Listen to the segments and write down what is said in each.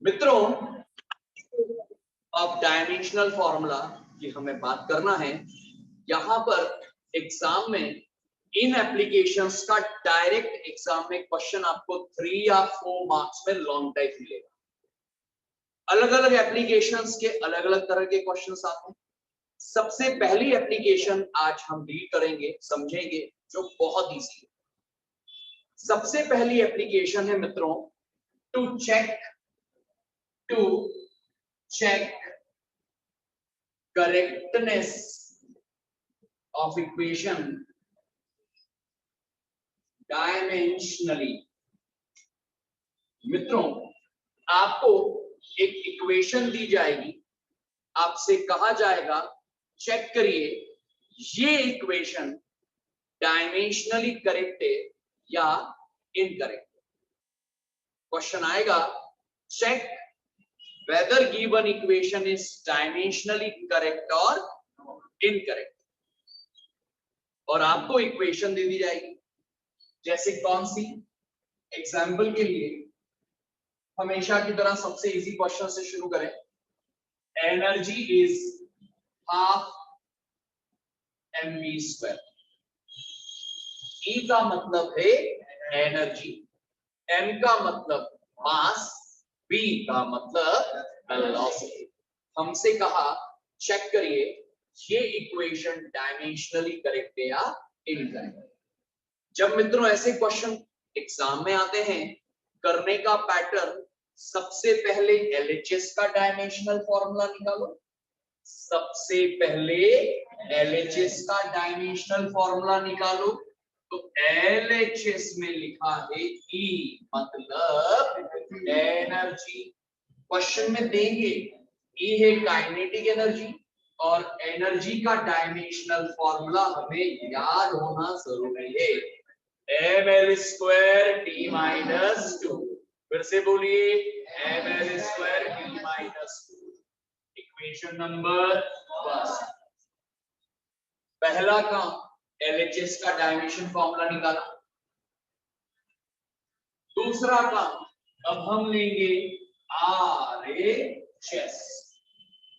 मित्रों, अब dimensional formula की हमें बात करना है। यहां पर एग्जाम में इन एप्लीकेशंस का डायरेक्ट एग्जाम में क्वेश्चन आपको 3 या 4 मार्क्स में लॉन्ग टाइप मिलेगा। अलग अलग एप्लीकेशंस के अलग अलग तरह के क्वेश्चंस आते हैं। सबसे पहली एप्लीकेशन आज हम डील करेंगे, समझेंगे, जो बहुत इजी है। सबसे पहली एप्लीकेशन है मित्रों, to check correctness of equation dimensionally। मित्रों, आपको एक इक्वेशन दी जाएगी, आपसे कहा जाएगा चेक करिए ये इक्वेशन डायमेंशनली करेक्ट है या इनकरेक्ट। क्वेश्चन आएगा, check whether given equation is dimensionally correct or incorrect। और आपको इक्वेशन दे दी जाएगी, जैसे कौन सी। एग्जाम्पल के लिए हमेशा की तरह सबसे इजी क्वेश्चन से शुरू करें। Energy is half mv²। E का मतलब है एनर्जी, m का मतलब मास, v का मतलब वेलोसिटी। हमसे कहा चेक करिए ये इक्वेशन डायमेंशनली करेक्ट है या इनकरेक्ट। जब मित्रों ऐसे क्वेश्चन एग्जाम में आते हैं, करने का पैटर्न, सबसे पहले एलएचएस का डायमेंशनल फॉर्मूला निकालो। सबसे पहले एलएचएस का डायमेंशनल फॉर्मूला निकालो। तो एलएचएस में लिखा है E मतलब एनर्जी। क्वेश्चन में देंगे E है काइनेटिक एनर्जी, और एनर्जी का डायमेंशनल फॉर्मूला हमें याद होना जरूरी है, ml² t-2। फिर से बोलिए, ml² t-2। Equation number first, पहला काम एलएचएस का डायमेंशन फॉर्मूला निकाला। दूसरा काम, अब हम लेंगे आरएचएस,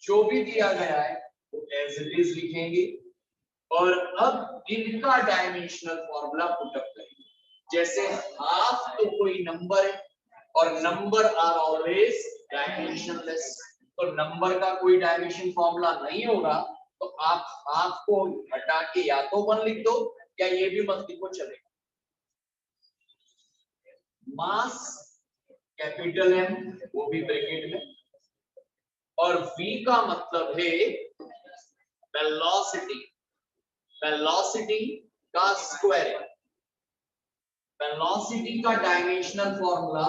जो भी दिया गया है वो एज इट इज लिखेंगे, और अब इनका डायमेंशनल फॉर्मूला पुटअप करेंगे। जैसे हाफ तो कोई नंबर है, और नंबर आर ऑलवेज डायमेंशनलेस, तो नंबर का कोई डायमेंशन फॉर्मूला नहीं होगा, तो आप हाफ को हटा के या तो 1 लिख दो, या ये भी मत लिखो, चलेगा। मास कैपिटल M, वो भी ब्रैकेट में, और V का मतलब है वेलोसिटी, वेलोसिटी का स्क्वायर है। वेलोसिटी का डायमेंशनल फॉर्मूला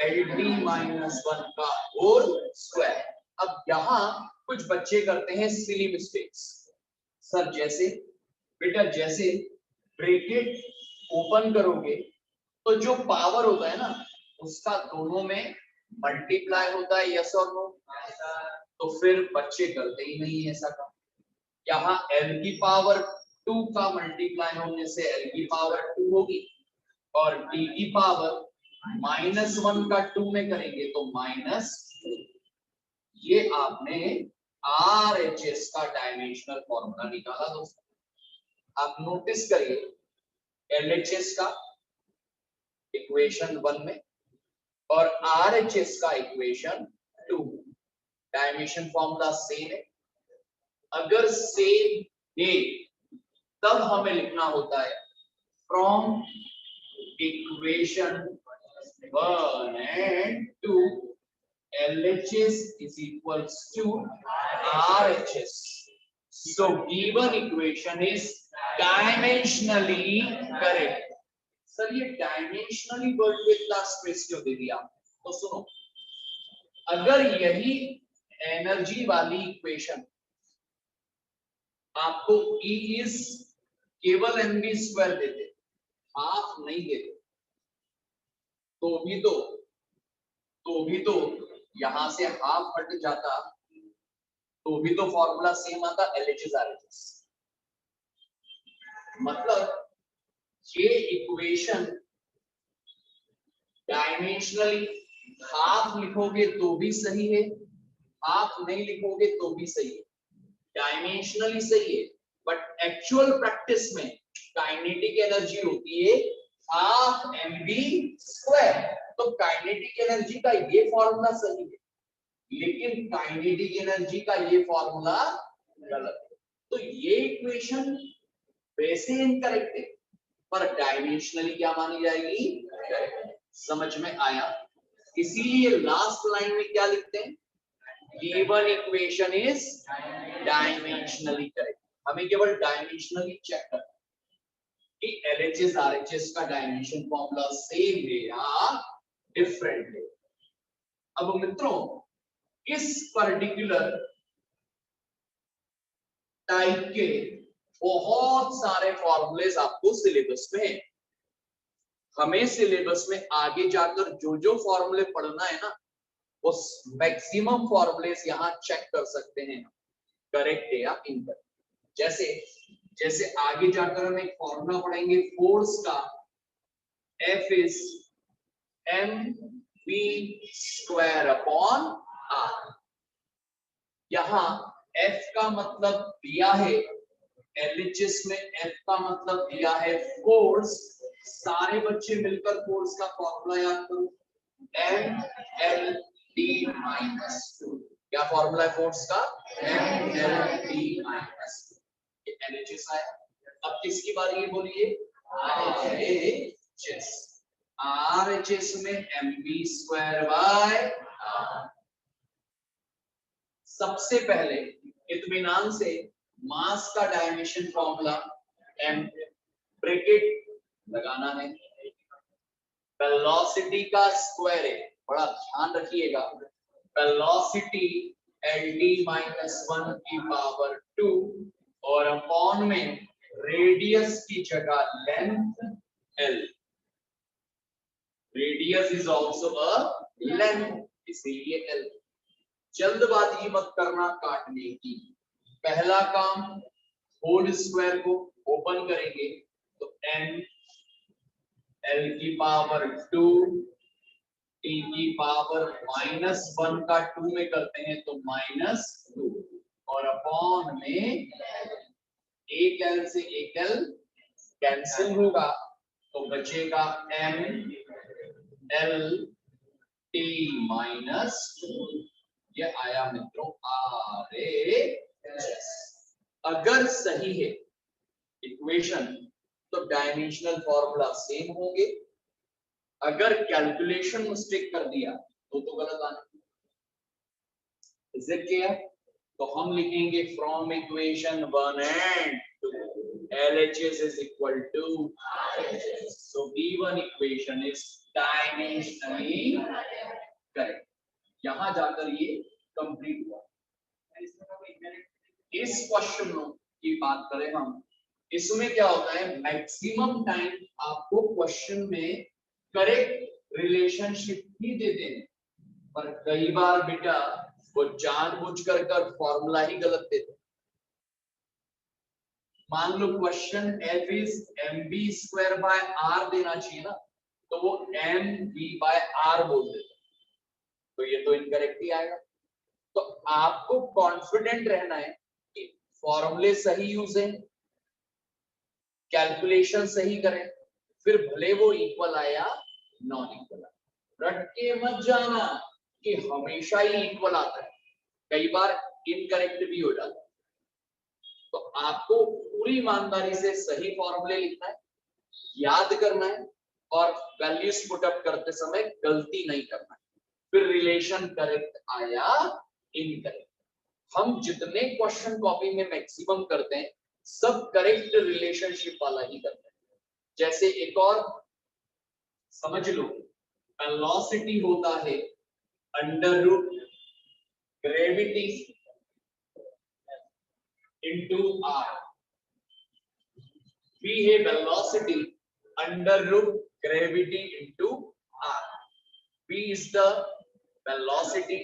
LT-1 का होल स्क्वायर। अब यहाँ कुछ बच्चे करते हैं सिली मिस्टेक्स। सर जैसे, बेटा जैसे ब्रैकेट ओपन करोगे तो जो पावर होता है ना, उसका दोनों में मल्टीप्लाई होता है, यस और नो। तो फिर बच्चे करते ही नहीं ऐसा काम। यहाँ L की पावर 2 का मल्टीप्लाई होने से L की पावर 2 होगी, और D की पावर -1 का 2 में करेंगे तो -2। ये आपने आरएचएस का डायमेंशनल फॉर्मूला निकाला दोस्तों। आप नोटिस करिए एलएचएस का इक्वेशन 1 में और आरएचएस का इक्वेशन 2, डायमेंशन फॉर्मूला सेम है। अगर सेम है तब हमें लिखना होता है from equation 1 and 2 LHS is equals to RHS. So given equation is dimensionally correct. Sir ये डायमेंशनली वर्ड पे इतना स्ट्रेस क्यों दे दिया? तो सुनो, अगर यही एनर्जी वाली इक्वेशन आपको E इज केवल mv² देते, हाफ नहीं देते, तो भी तो यहां से हाफ हट जाता, तो भी तो फॉर्मूला सेम आता, LHS RHS। मतलब ये इक्वेशन डायमेंशनली हाफ लिखोगे तो भी सही है, हाफ नहीं लिखोगे तो भी सही है, डायमेंशनली सही है, बट एक्चुअल प्रैक्टिस में काइनेटिक एनर्जी होती है हाफ mv स्क्वायर। तो काइनेटिक एनर्जी का ये फॉर्मूला सही है, लेकिन काइनेटिक एनर्जी का ये फॉर्मूला गलत है। तो ये इक्वेशन वैसे इनकरेक्ट है, पर डायमेंशनली क्या मानी जाएगी, करेक्ट। समझ में आया? इसीलिए लास्ट लाइन में क्या लिखते हैं, given equation is dimensionally correct. हमें केवल डायमेंशनली चेक करना कि LHS RHS का डायमेंशन फॉर्मूला सेम है या डिफरेंट है। अब मित्रों, इस पर्टिकुलर टाइप के बहुत सारे फॉर्मूलेज आपको सिलेबस में है। हमें सिलेबस में आगे जाकर जो जो फॉर्मूले पढ़ना है ना, वो मैक्सिमम फॉर्मूलेज यहाँ चेक कर सकते हैं करेक्ट है या इनकरेक्ट। जैसे जैसे आगे जाकर हम एक फॉर्मूला पढ़ेंगे फोर्स का, F is mv square upon r। यहाँ F का मतलब दिया है, LHS में F का मतलब दिया है फोर्स। सारे बच्चे मिलकर फोर्स का फॉर्मूला याद करो, mLT माइनस 2। क्या फॉर्मूला है फोर्स का, mLT माइनस 2। ये LHS आया। अब किसकी बारी है बोलिए, RHS। RHS में mv स्क्वायर बाय r। सबसे पहले इत्मीनान से मास का डायमेंशन फॉर्मूला m ब्रैकेट लगाना है, वेलोसिटी का स्क्वायर है, बड़ा ध्यान रखिएगा, वेलोसिटी LD माइनस 1 की पावर 2 और अपॉन में रेडियस की जगह length L। Radius is also a length, इसीलिए L। जल्दबाजी मत करना काटने की। पहला काम, होल स्क्वायर को ओपन करेंगे तो n L की पावर 2 t की पावर -1 का 2 में करते हैं तो -2 और अपॉन में एक L से एक L कैंसिल होगा तो बचेगा m L t -2। ये आया मित्रों RHS। अगर सही है इक्वेशन तो डायमेंशनल फॉर्मूला सेम होंगे, अगर कैलकुलेशन मिस्टेक कर दिया तो गलत आना। Is it clear? तो हम लिखेंगे from equation 1 and 2 LHS is equal to RHS. So given equation is dimensionally correct. यहां जाकर ये कंप्लीट हुआ। इस क्वेश्चन की बात करें हम, इसमें क्या होता है, मैक्सिमम टाइम आपको क्वेश्चन में करेक्ट रिलेशनशिप ही देते हैं, पर कई बार बेटा वो जानबूझकर कर फॉर्मूला ही गलत देते हैं। मान लो question F is mv square by r देना चाहिए ना, तो वो mv बाय r बोल देते, तो ये तो इनकरेक्ट ही आएगा। तो आपको कॉन्फिडेंट रहना है कि फॉर्मूले सही यूज है, कैलकुलेशन सही करें, फिर भले वो इक्वल आया नॉन इक्वल आया। रट के मत जाना कि हमेशा ही इक्वल आता है, कई बार इनकरेक्ट भी हो जाता है। तो आपको पूरी ईमानदारी से सही फॉर्मूले लिखना है, याद करना है और वैल्यूज पुट अप करते समय गलती नहीं करना है। फिर रिलेशन करेक्ट आया इनकरेक्ट। हम जितने क्वेश्चन कॉपी में मैक्सिमम करते हैं सब करेक्ट रिलेशनशिप वाला ही करते हैं। जैसे एक और समझ लो, वेलोसिटी होता है under root gravity into r। v है velocity under root gravity into r। v is the velocity,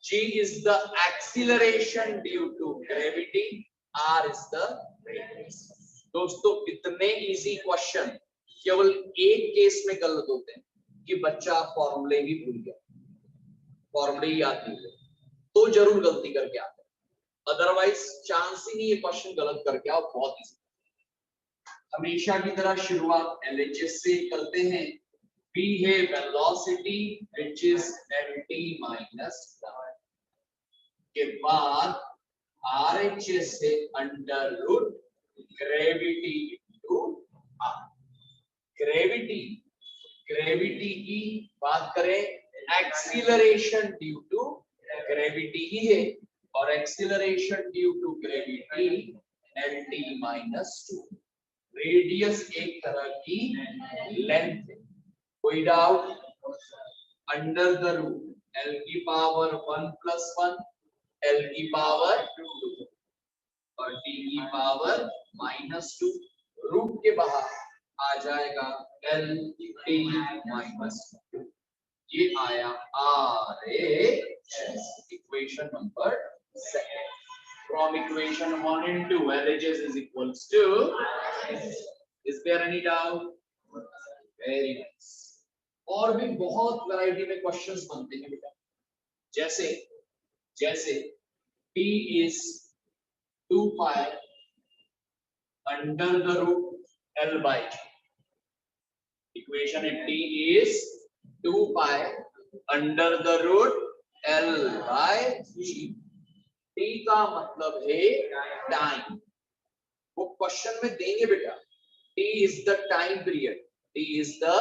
g is the acceleration due to gravity, r is the radius। दोस्तों इतने इजी क्वेश्चन केवल एक केस में गलत होते हैं कि बच्चा फॉर्मूले ही भूल गया। फॉर्मूले याद नहीं है तो जरूर गलती करके आते हैं, अदरवाइज चांस ही नहीं ये क्वेश्चन गलत करके आओ, बहुत इजी। हमेशा की तरह शुरुआत LHS से करते हैं। V है velocity which is lt minus के बाद RHS से under root gravity into r। Gravity की बात करें, एक्सीलरेशन ड्यू टू ग्रेविटी ही है, और acceleration due to gravity lt minus 2। Radius एक तरह की लेंथ है, कोई doubt? Under the root l की पावर 1 प्लस 1 l की पावर 2 और t की पावर माइनस 2। रूट के बाहर आ जाएगा l t माइनस 2। ये आया RHS, equation number 2। From equation 1 and 2, LHS is equals to. Is there any doubt? Very nice. और भी बहुत वैरायटी में क्वेश्चंस बनते हैं बेटा, जैसे T is 2 pi under the root L by G. Equation है T is 2 pi under the root L by G. T का मतलब है टाइम, वो क्वेश्चन में देंगे बेटा। T is the time period, T is the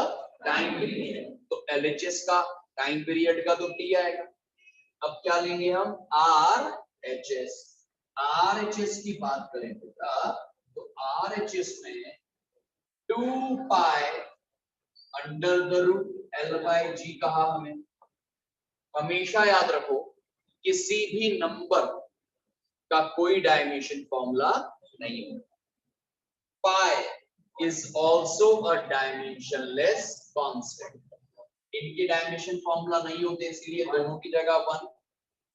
time period, तो LHS का टाइम पीरियड का तो T आएगा। अब क्या लेंगे हम? RHS। RHS की बात करें बेटा तो RHS में 2 pi under the root L by G कहा हमें। हमेशा याद रखो किसी भी नंबर का कोई डायमेंशन फॉर्मूला नहीं होता। Pi is also a dimensionless constant, इनके डायमेंशन फॉर्मूला नहीं होते, इसलिए दोनों की जगह 1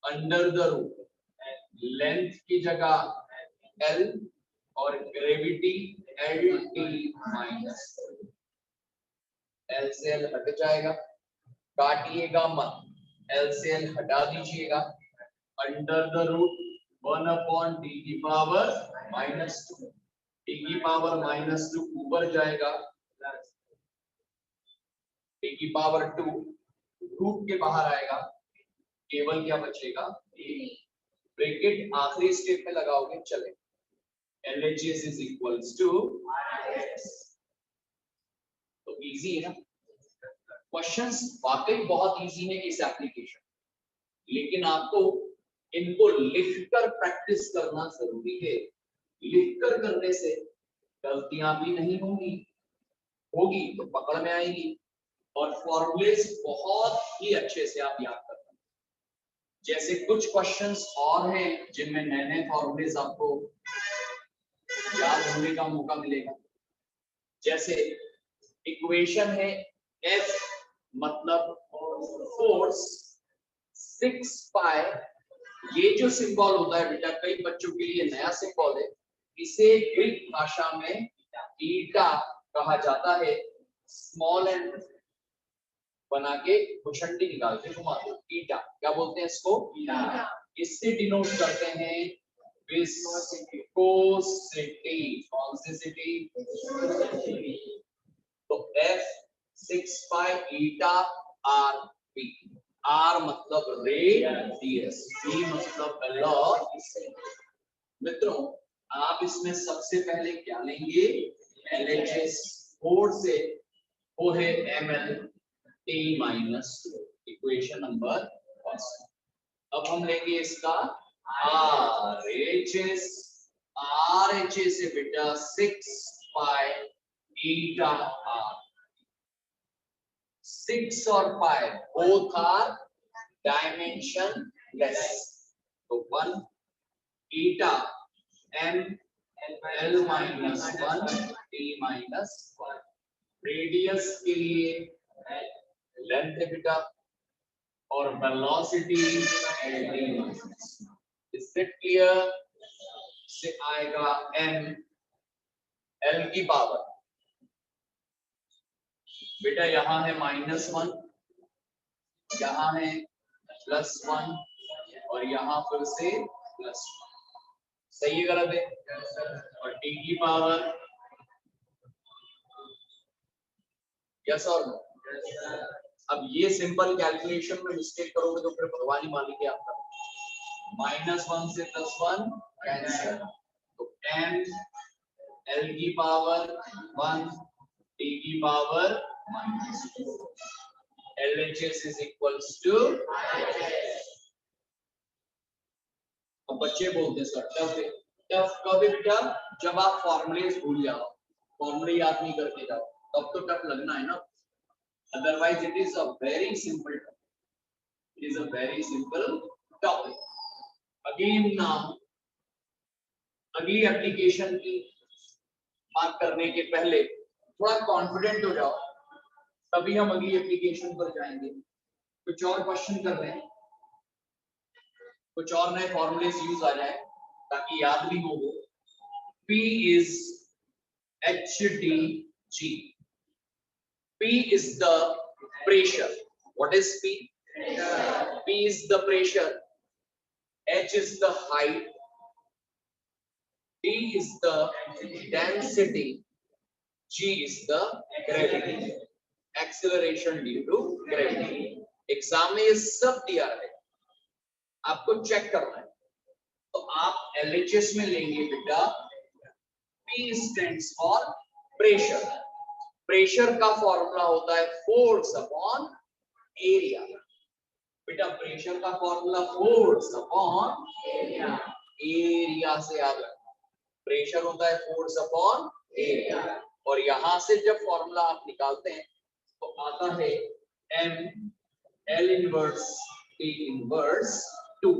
अंडर द रूट लेंथ की जगह L और ग्रेविटी LT माइनस L से L हट जाएगा, काटिएगा मत, L से L हटा दीजिएगा, under the root 1 upon t की पावर माइनस 2, t की पावर माइनस 2 ऊपर जाएगा, t की पावर 2 रूट के बाहर आएगा, केवल क्या बचेगा? ब्रैकेट आखिरी स्टेप में लगाओगे चले। LHS is equals to RHS। तो इजी है ना क्वेश्चंस, वाकई बहुत इजी है इस एप्लीकेशन, लेकिन आपको इनको लिखकर प्रैक्टिस करना जरूरी है। लिखकर करने से गलतियां भी नहीं होगी तो पकड़ में आएगी, और फॉर्मूलेस बहुत ही अच्छे से आप याद करते हैं। जैसे कुछ क्वेश्चंस और हैं जिनमें नए फॉर्मूलेस आपको याद होने का मौका मिलेगा। जैसे इक्वेशन है F मतलब फोर्स 6 पाई, ये जो सिंबल होता है बेटा कई बच्चों के लिए नया सिंबल है, इसे ग्रीक भाषा में ईटा कहा जाता है। स्मॉल एंड बना के घुसंडी निकाल के घुमा दो, ईटा क्या बोलते हैं इसको? ईटा। इससे डिनोट करते हैं विस्कोसिटी। कौन सी सिटी? तो F 6 पाई ईटा R P। R मतलब रेडियस, V मतलब वेलोसिटी। मित्रों आप इसमें सबसे पहले क्या लेंगे? LHS 4 से वो है ml t minus 2, equation number 1। अब हम लेंगे इसका RHS। RHS से बेटा 6 पाई ईटा R। 6 और 5 both are dimensionless, तो 1 ईटा m l minus 1 t minus 1। Radius के लिए लेंथ है बेटा और वेलोसिटी इज इट क्लियर? से आएगा m l की पावर, बेटा यहाँ है -1, यहाँ है +1 और यहाँ फिर से +1। सही है गलत है? और t की पावर यस और नो। अब ये सिंपल कैलकुलेशन में मिस्टेक करोगे तो फिर भगवान ही मालिक है आपका। -1 से +1 कैंसिल, तो m l की पावर 1 t की power -2 LHS is equals to। अब बच्चे बोलते हैं सर टफ है। टफ कब है बेटा? जब आप फॉर्मूलेस भूल जाओ, फॉर्मूले याद नहीं करके जाओ, तब तो टफ लगना है ना। Otherwise it is a very simple topic, it is a very simple topic. Again now अगली एप्लीकेशन की बात करने के पहले थोड़ा कॉन्फिडेंट हो जाओ, तभी हम अगली एप्लीकेशन पर जाएंगे। कुछ और क्वेश्चन कर रहे हैं, कुछ और नए फॉर्मूले यूज आ जाए ताकि याद भी हो। P is HDG. P is the pressure. What is P? P is the pressure. H is the height. D is the density. G is the gravity. Acceleration due to gravity. Exam में ये सब दिया है, आपको check करना है। तो आप LHS में लेंगे बेटा, P stands for pressure। Pressure का फॉर्मूला होता है फोर्स अपॉन एरिया। बेटा प्रेशर का फॉर्मूला फोर्स अपॉन एरिया से याद रखना। प्रेशर होता है फोर्स अपॉन एरिया, और यहां से जब फॉर्मूला आप निकालते हैं तो आता है m l inverse t inverse 2।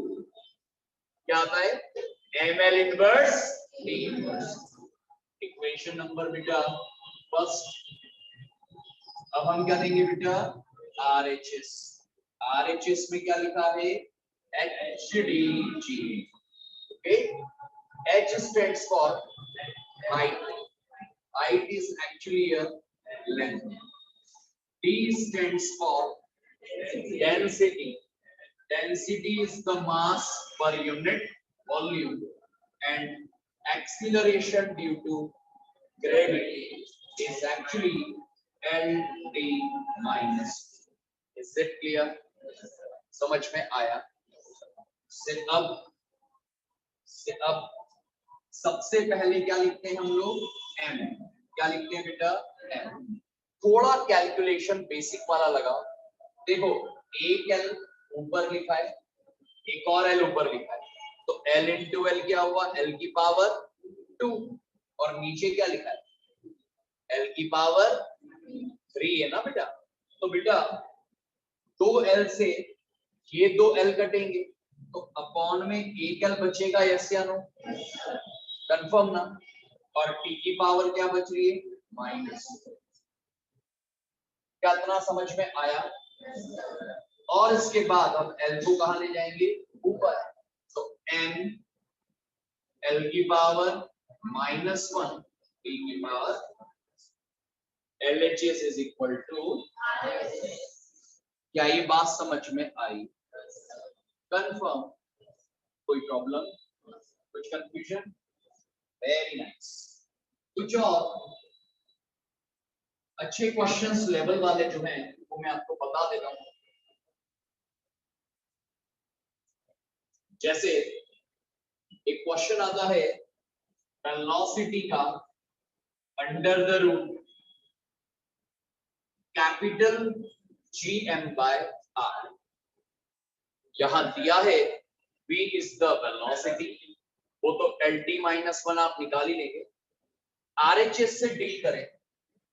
क्या आता है? m l inverse t inverse. Equation number बेटा फर्स्ट। अब हम क्या देंगे बेटा? RHS। RHS में क्या लिखा है? HDG। Okay, H stands for height. Height is actually a length. D stands for density. Density is the mass per unit volume, and acceleration due to gravity is actually LT minus। Is it clear? समझ में आया? से अब सबसे पहले क्या लिखते हैं हम लोग? M। क्या लिखते हैं बेटा? M। थोड़ा कैलकुलेशन बेसिक वाला लगाओ। देखो एक L ऊपर लिखा है, एक और L ऊपर लिखा है, तो L इंटू L क्या हुआ? L की पावर 2, और नीचे क्या लिखा है? L की पावर 3 है ना बेटा। तो बेटा 2L से ये 2L कटेंगे, तो अपॉन में एक L बचेगा, यस या नो? कंफर्म ना? और T की पावर क्या बच रही है? -2। क्या इतना समझ में आया? और इसके बाद हम L को कहां ले जाएंगे? ऊपर। तो M L की पावर -1 T की power LHS is equal to। क्या ये बात समझ में आई? कंफर्म? कोई प्रॉब्लम, कुछ कंफ्यूजन? Very nice. कुछ और अच्छे क्वेश्चंस लेवल वाले जो हैं वो मैं आपको बता देता हूं। जैसे एक क्वेश्चन आता है वेलोसिटी का under the root capital Gm/r। यहां दिया है v इज द वेलोसिटी, वो तो LT-1 आप निकाल ही लेंगे। RHS से डील करें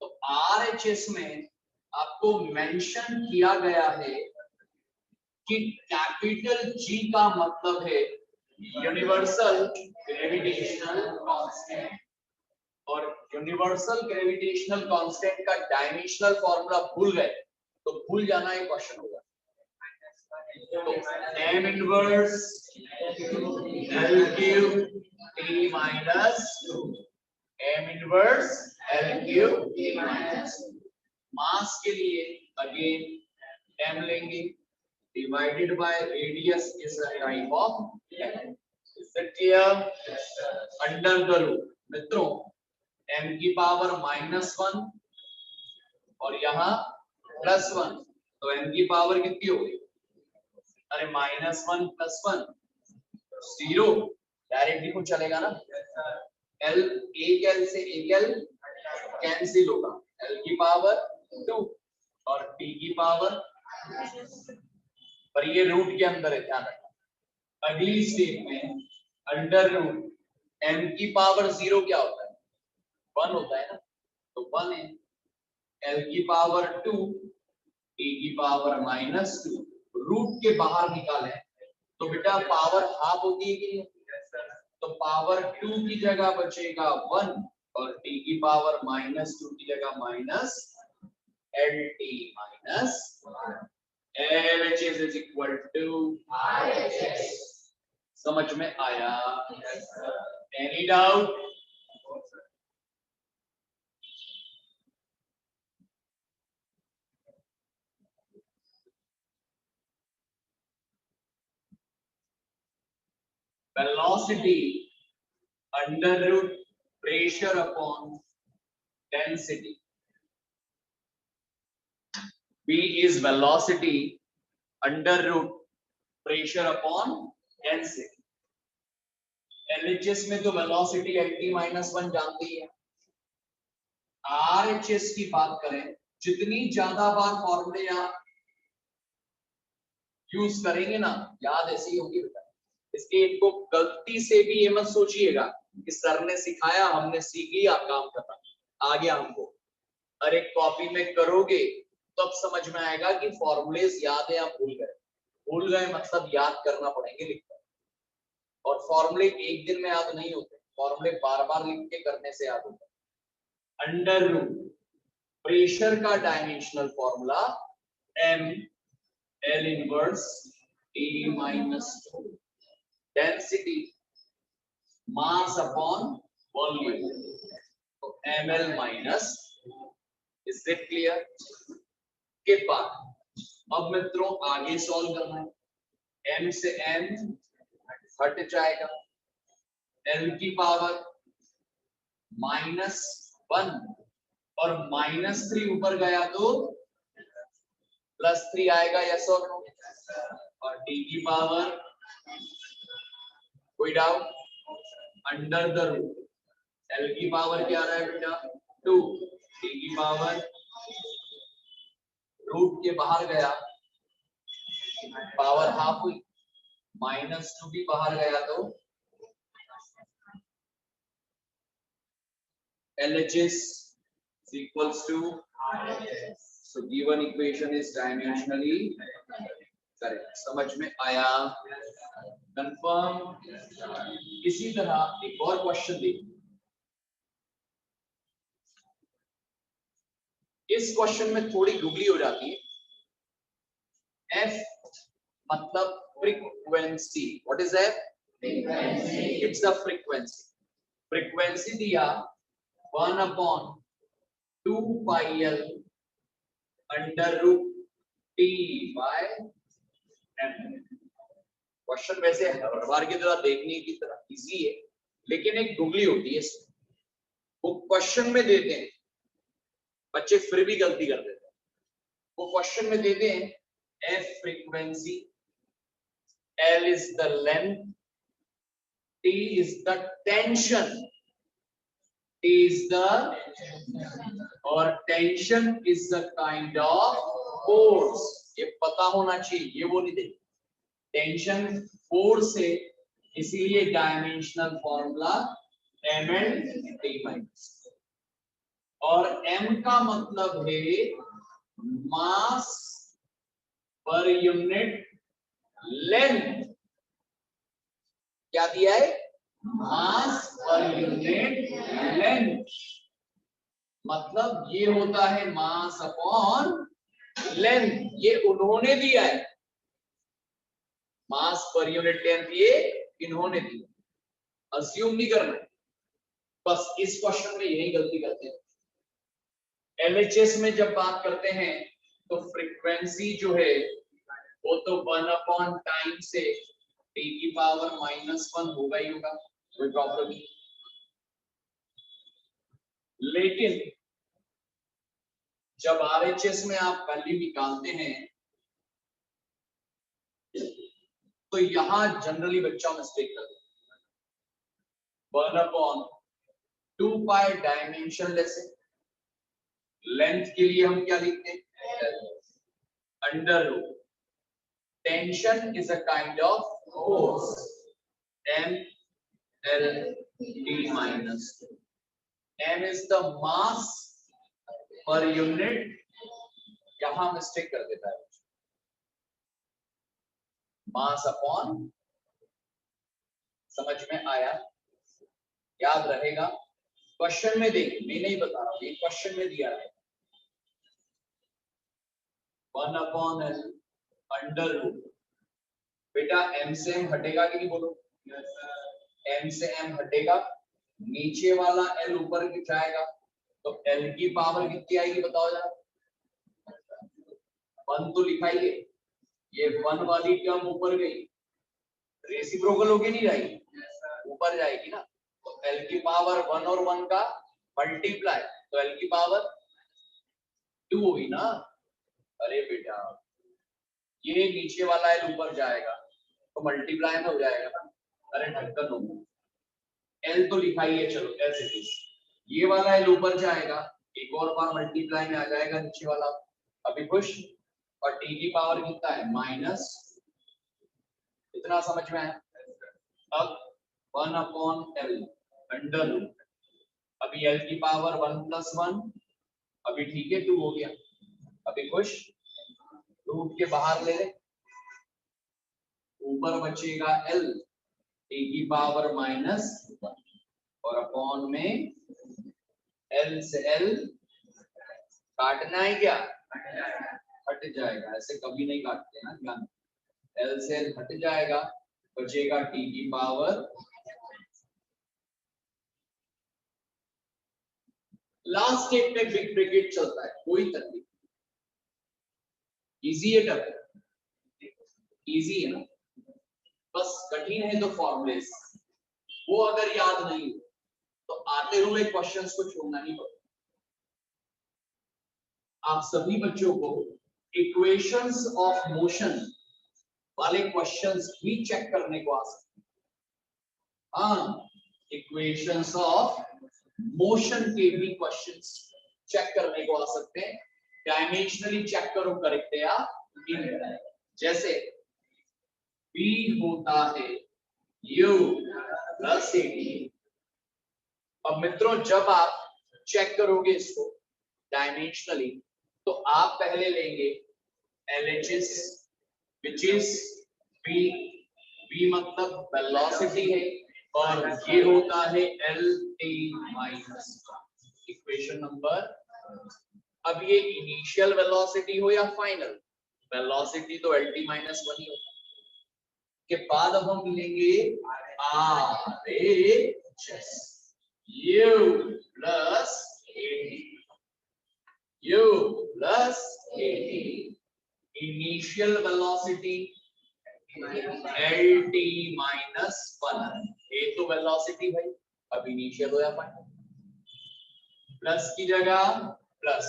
तो RHS में आपको मेंशन किया गया है कि कैपिटल G का मतलब है यूनिवर्सल ग्रेविटेशनल कांस्टेंट, और यूनिवर्सल ग्रेविटेशनल कांस्टेंट का डायमेंशनल फॉर्मूला भूल गए तो भूल जाना ये क्वेश्चन होगा। तो m inverse L cube T minus 2, m inverse L cube T minus 2। मास के लिए अगेन m लेंगे, divided by radius is a type of length. Is it clear? Under the root मित्रों m की पावर -1 और यहाँ +1, तो m की power कितनी हो गई? अरे -1 + 1 0, डायरेक्ट लिखो चलेगा ना? l एक l से एक l कैंसिल होगा, l की पावर 2 और t की पावर, पर ये रूट के अंदर है, ध्यान रखना। अगली स्टेप में अंडर रूट m की पावर 0 क्या होता है? 1 होता है ना, तो 1 है, l की पावर 2, t की पावर -2, रूट के बाहर निकालें तो बेटा पावर हाफ होती है कि नहीं? तो पावर 2 की जगह बचेगा 1 और t की पावर -2 की जगह -lt LHS is equal to RHS. समझ में आया? Any doubt? Velocity under root pressure upon density. V is velocity under root pressure upon density. LHS में तो velocity LT-1 जानती है। RHS की बात करें, जितनी ज्यादा बार फॉर्मूले आप यूज करेंगे ना, याद ऐसी होगी बेटा। इसलिए इनको गलती से भी ये मत सोचिएगा कि सर ने सिखाया, हमने सीख लिया, काम खत्म, आ गया हमको। अरे कॉपी में करोगे तब समझ में आएगा कि फॉर्मूलेस याद है, आप भूल गए मतलब याद करना पड़ेंगे लिखकर। और फॉर्मूले एक दिन में याद नहीं होते, फॉर्मूले बार बार लिख के करने से याद होता है। अंडर रूट प्रेशर का dimensional formula m L inverse T-2, density mass upon volume, तो ml minus. Is it clear? के बाद अब मित्रों आगे सॉल्व करना है। m से m हट जाएगा, l की पावर -1 और -3 ऊपर गया तो +3 आएगा, यस और नो? और t की पावर, कोई doubt? Under the root l की पावर क्या रहा है बेटा? 2, t की पावर, रूट के बाहर गया पावर हाफ हुई, -2 भी बाहर गया तो LHS is equals to RHS. So given equation is dimensionally correct. समझ में आया? कंफर्म? इसी तरह एक और क्वेश्चन देखिए। इस क्वेश्चन में थोड़ी गुगली हो जाती है। F मतलब frequency. What is F? Frequency. It's the frequency. Frequency दिया 1/2 pi L under root T by M। Question वैसे हर बार की तरह देखने की तरह इजी है, लेकिन एक गुगली होती है इसमें। वो क्वेश्चन में देते हैं, बच्चे फिर भी गलती कर देते हैं। वो क्वेश्चन में देते हैं F frequency, L is the length, T is the tension, T is the, और tension is the kind of force। ये पता होना चाहिए, ये वो नहीं देगी। टेंशन फोर्स है, इसीलिए डायमेंशनल फॉर्मूला ml/t-। और m का मतलब है मास पर यूनिट लेंथ। क्या दिया है? मास पर यूनिट लेंथ। मतलब ये होता है मास अपॉन लेंथ, ये उन्होंने दिया है। मास पर यूनिट लेंथ ये इन्होंने दी, अज्यूम नहीं करना। बस इस क्वेश्चन में यही गलती करते हैं। LHS में जब बात करते हैं तो फ्रीक्वेंसी जो है वो तो 1 टाइम से टी की पावर -1 होगा ही होगा, कोई प्रॉब्लम नहीं। लेकिन जब आरएचएस में आप वैल्यू निकालते हैं तो यहां जनरली बच्चा मिस्टेक करता है। 1/2 पाई डायमेंशन लेस, लेंथ के लिए हम क्या लिखते हैं, under root. Tension is a kind of force, m l t minus 2. m is the mass per unit, यहां मिस्टेक कर देता है मास अपॉन। समझ में आया, याद रहेगा। क्वेश्चन में देखिए, मैं नहीं बता रहा हूं, ये क्वेश्चन में दिया है 1/l अंडर रूट। बेटा m से m हटेगा कि नहीं, बोलो। m से m हटेगा, नीचे वाला l ऊपर जाएगा, तो l की पावर कितनी आएगी बताओ जरा। 1 तो लिखाइए, ये 1 वाली टर्म ऊपर गई, रेसिप्रोकल होके नहीं जाएगी, ऊपर जाएगी ना। तो l की पावर 1 और 1 का मल्टीप्लाई, तो l की पावर 2 हुई ना। अरे बेटा ये नीचे वाला l ऊपर जाएगा तो मल्टीप्लाई में हो जाएगा ना। अरे ढक्कन होगा, l तो लिखाइए, चलो एज इट इज। ये वाला l ऊपर जाएगा, एक और बार मल्टीप्लाई में आ जाएगा नीचे वाला। अभी खुश। और t की पावर कितना है, माइनस, इतना समझ में आया। अब 1/l अंडर रूट, अभी l की पावर 1 + 1, अभी ठीक है 2 हो गया। अभी खुश, रूट के बाहर ले ले, ऊपर बचेगा l t की पावर -1 और अपॉन में l से l काटना है क्या, हट जाएगा, ऐसे कभी नहीं काटते हैं ध्यान। l से l हट जाएगा, बचेगा t की पावर। लास्ट स्टेप में बिग ब्रैकेट चलता है, कोई तकलीफ। इजी है, टफ इजी है ना, बस कठिन है तो फॉर्मूलेस, वो अगर याद नहीं हो तो आते हुए क्वेश्चंस को छोड़ना नहीं पड़ता। आप सभी बच्चों को इक्वेशंस ऑफ मोशन वाले क्वेश्चंस भी चेक करने को आ सकते हैं। हाँ, इक्वेशंस ऑफ मोशन के भी क्वेश्चंस चेक करने को आ सकते हैं। डायमेंशनली चेक करो करेक्ट है या इनकरेक्ट। जैसे B होता है U + AD। अब मित्रों जब आप चेक करोगे इसको डायमेंशनली तो आप पहले लेंगे LHS which is V, V मतलब वेलोसिटी है, और ये होता है LT - इक्वेशन नंबर। अब ये इनिशियल वेलोसिटी हो या फाइनल वेलोसिटी, तो LT - 1 ही होता है। के बाद अब हम लेंगे RHS, U + AD, U + AD, initial velocity LT - 1, ये तो वेलोसिटी भाई, अब इनिशियल हो या फाइनल। प्लस की जगह प्लस,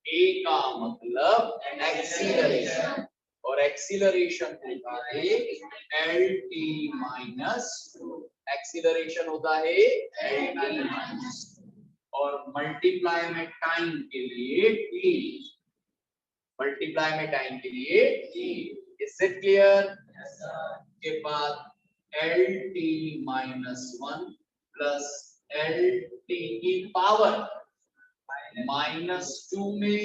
A का मतलब एक्सीलरेशन, और एक्सीलरेशन होता है LT - 2, एक्सीलरेशन होता है LT - 2, और मल्टीप्लाई में टाइम के लिए T, मल्टीप्लाई में टाइम के लिए T। Is it clear? के बाद LT - 1 प्लस LT की पावर -2 में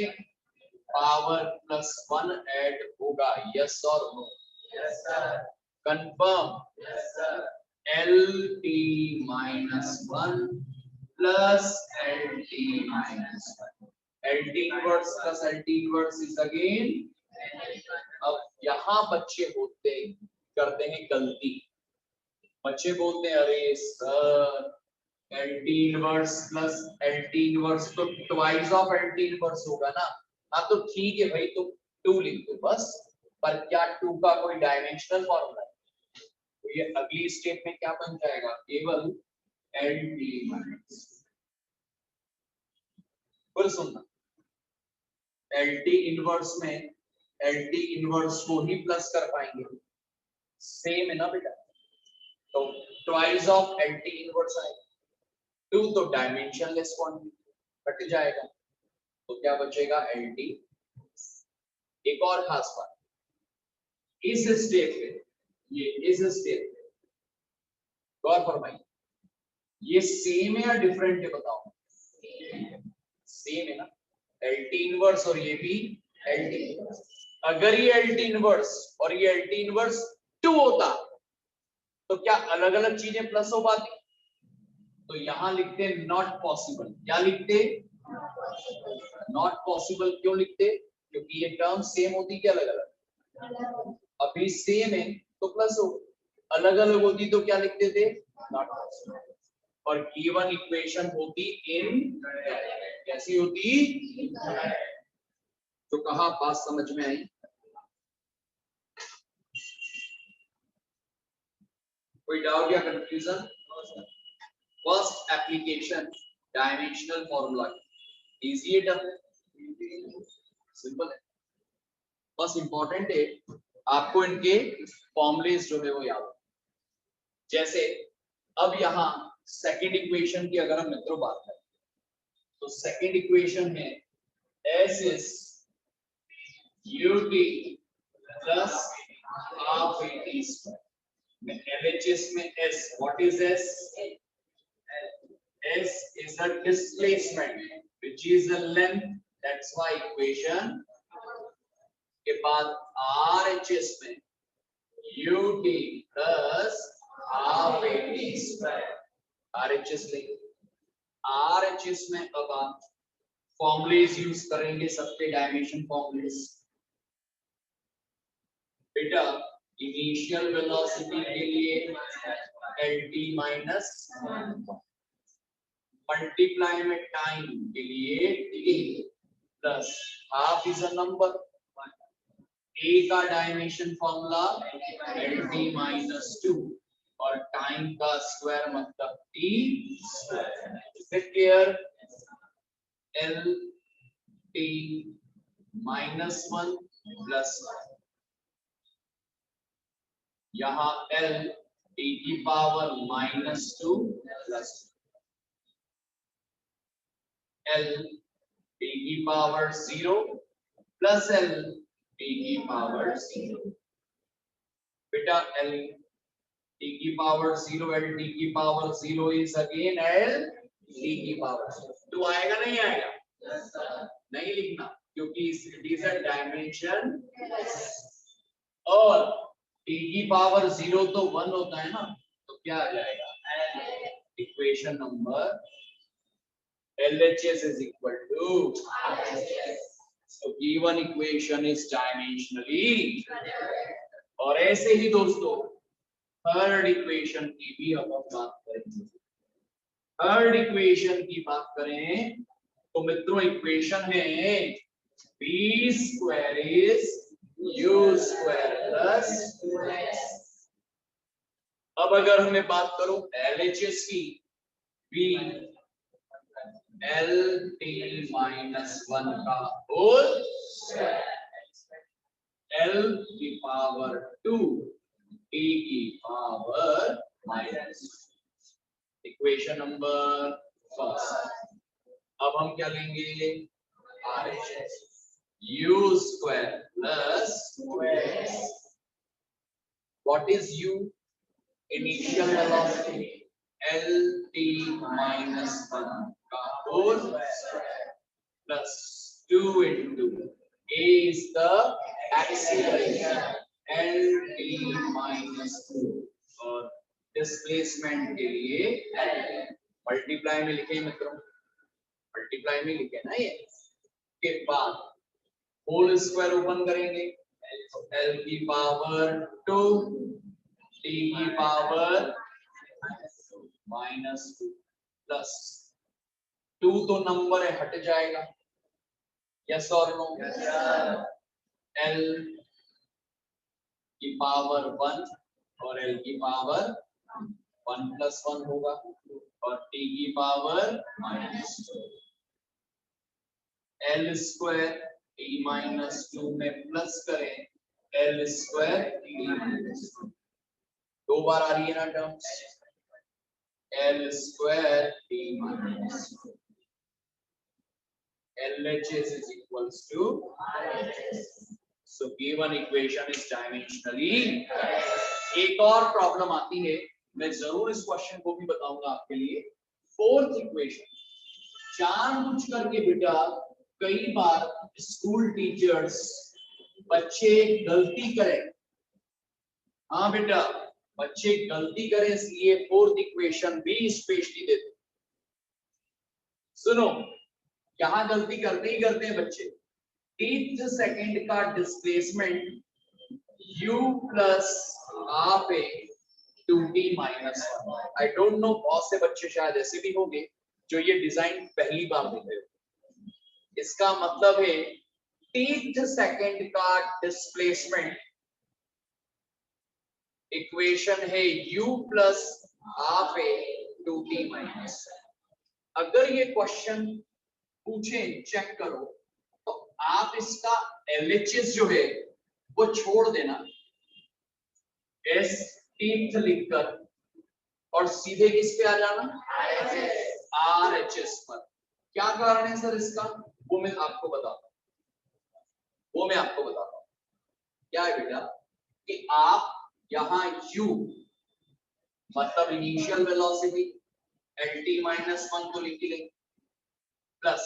पावर +1 ऐड होगा, यस और no? Yes sir. Confirm? Yes sir. LT - 1 plus LT - 1, LT inverse plus LT inverse is again. अब यहाँ बच्चे होते करते हैं गलती, बच्चे बोलते हैं अरे sir LT inverse plus LT inverse तो ट्वाइस ऑफ LT इनवर्स होगा ना। हाँ तो ठीक है भाई, तो 2 लिख दो बस, पर क्या 2 का कोई डायमेंशनल फॉर्मूला है? तो ये अगली स्टेप में क्या बन जाएगा, केवल LT माइनस। फिर सुनना, LT इनवर्स में LT इनवर्स को ही प्लस कर पाएंगे, सेम है ना बेटा। तो ट्वाइस ऑफ LT इनवर्स आएगा, 2 तो डायमेंशनलेस क्वांटिटी हट जाएगा, तो क्या बचेगा LT। एक और खास बात, इस स्टेप पे, ये इस स्टेप पे गौर फरमाइए, ये सेम है या डिफरेंट है बताओ? सेम है ना, LT इनवर्स और ये भी LT इनवर्स। अगर ये LT इनवर्स और ये LT इनवर्स 2 होता तो क्या अलग अलग चीजें प्लस हो पाती? तो यहां लिखते नॉट पॉसिबल। क्या लिखते? Not possible. क्यों लिखते? क्योंकि ये टर्म सेम होती क्या अलग अलग? अभी सेम है तो प्लस हो, अलग अलग होती तो क्या लिखते थे? Not possible. और गिवन इक्वेशन होती इन, कैसी होती? तो कहा बात समझ में आई? कोई डाउट या confusion? First application dimensional formula, easy है, टफ है? सिंपल है, बस इंपॉर्टेंट है आपको इनके फॉर्मूलेस जो है वो याद हो। जैसे अब यहाँ सेकंड इक्वेशन की अगर हम मित्रों बात करें तो सेकंड इक्वेशन है s is ut plus half at square में LHS में s, what is s? S is a displacement which is the length, that's why equation के बाद RHS में ut plus half at square, RHS लेंगे। RHS में अब आप formulas use करेंगे, सबके डायमेंशन फॉर्मूलेस। बेटा इनिशियल वेलोसिटी के लिए LT माइनस, मल्टीप्लाई में टाइम के लिए T plus half is a number, A का डायमेंशन फॉर्मूला LT माइनस 2 और टाइम का स्क्वायर मतलब T square. LT minus 1 plus 1, यहाँ L T की power minus 2 plus L T की पावर 0 प्लस L T की पावर 0। बेटा L T की पावर 0, L T की power 0 is again L T की पावर 2 आएगा नहीं आएगा? नहीं लिखना क्योंकि इट इज अ डायमेंशन, और T की पावर 0 तो 1 होता है ना, तो क्या आ जाएगा? Equation number LHS is equal to, so given equation is dimensionally। और ऐसे ही दोस्तों थर्ड इक्वेशन की भी अब हम बात करेंगे। थर्ड इक्वेशन की बात करें तो मित्रों इक्वेशन है b square is u square plus 2x। अब अगर हमें बात करूं LHS की, b LT माइनस 1 का होल स्क्वायर, L की पावर 2 T की power minus. Equation number first. अब हम क्या लेंगे? RHS u square plus 2x। What is u? Initial velocity LT minus 1 का whole square plus 2 into A is the acceleration LT minus 2 और displacement के लिए मल्टीप्लाई में लिखे मित्रों, मल्टीप्लाई में लिखे ना ये, के बाद होल स्क्वायर ओपन करेंगे, L की पावर 2 T की पावर माइनस 2 प्लस 2 तो नंबर है हट जाएगा, यस और नो? L की पावर 1 और l की पावर 1 + 1 होगा और t की पावर -2 l² t-2 में प्लस करें l² t-2 दो बार आ रही है ना terms l² t-2 LHS is equals to RHS. So given equation is dimensionally correct. एक और प्रॉब्लम आती है, मैं जरूर इस क्वेश्चन को भी बताऊंगा आपके लिए। फोर्थ इक्वेशन, जानबूझ करके बेटा कई बार स्कूल टीचर्स बच्चे गलती करें, हाँ बेटा बच्चे गलती करें इसलिए फोर्थ इक्वेशन भी स्पेशली देते। सुनो, यहां गलती करते ही करते हैं बच्चे। टीथ सेकंड का displacement u plus half a 2t minus 1। I don't know, बहुत से बच्चे शायद ऐसे भी होंगे जो ये डिजाइन पहली बार देख रहे हो। इसका मतलब है टीथ सेकंड का डिस्प्लेसमेंट इक्वेशन है u plus half a 2t minus. अगर ये क्वेश्चन पूछे चेक करो तो आप इसका LHS जो है वो छोड़ देना, एस टीथ लिखकर और सीधे किस पे आ जाना RHS पर। क्या कारण है सर इसका, वो मैं आपको बताता हूं। क्या है बेटा कि आप यहां u मतलब इनिशियल वेलोसिटी LT-1 तो लिख लेंगे प्लस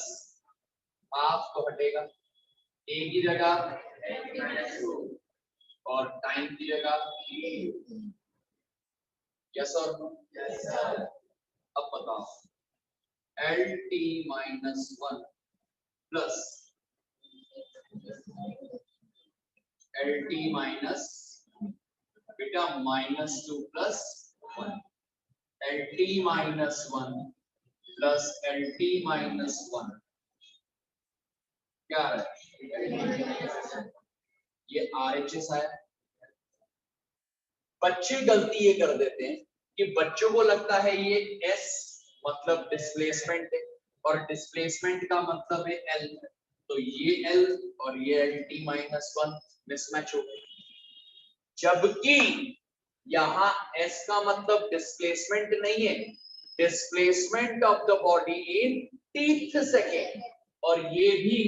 हाफ तो हटेगा a की जगह और टाइम की जगह यस और नो। अब बताओ LT-1 प्लस LT माइनस बेटा -2 प्लस 1 LT-1 प्लस LT-1 क्या है, ये RHS आया। बच्चे गलती ये कर देते हैं कि बच्चों को लगता है ये S मतलब डिस्प्लेसमेंट है और डिस्प्लेसमेंट का मतलब है L, तो ये L और ये LT-1 मिसमैच हो गए। जबकि यहाँ S का मतलब डिस्प्लेसमेंट नहीं है, displacement of the body in teeth second, और ये भी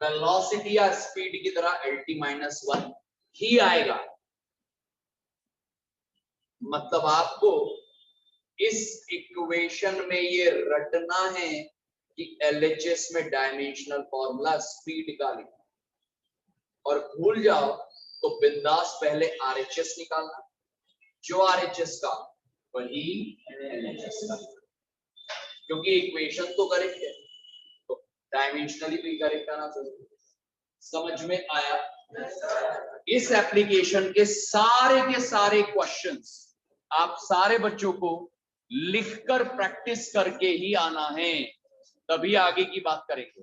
वेलोसिटी या स्पीड की तरह LT-1 ही आएगा। मतलब आपको इस इक्वेशन में ये रटना है कि LHS में डायमेंशनल फॉर्मूला स्पीड का लिखना, और भूल जाओ तो बिंदास पहले RHS निकालना, जो RHS का वही LHS का, क्योंकि इक्वेशन तो करेक्ट है तो डायमेंशनली भी करेक्ट आना चाहिए। समझ में आया? इस एप्लीकेशन के सारे क्वेश्चंस आप सारे बच्चों को लिखकर प्रैक्टिस करके ही आना है, तभी आगे की बात करेंगे।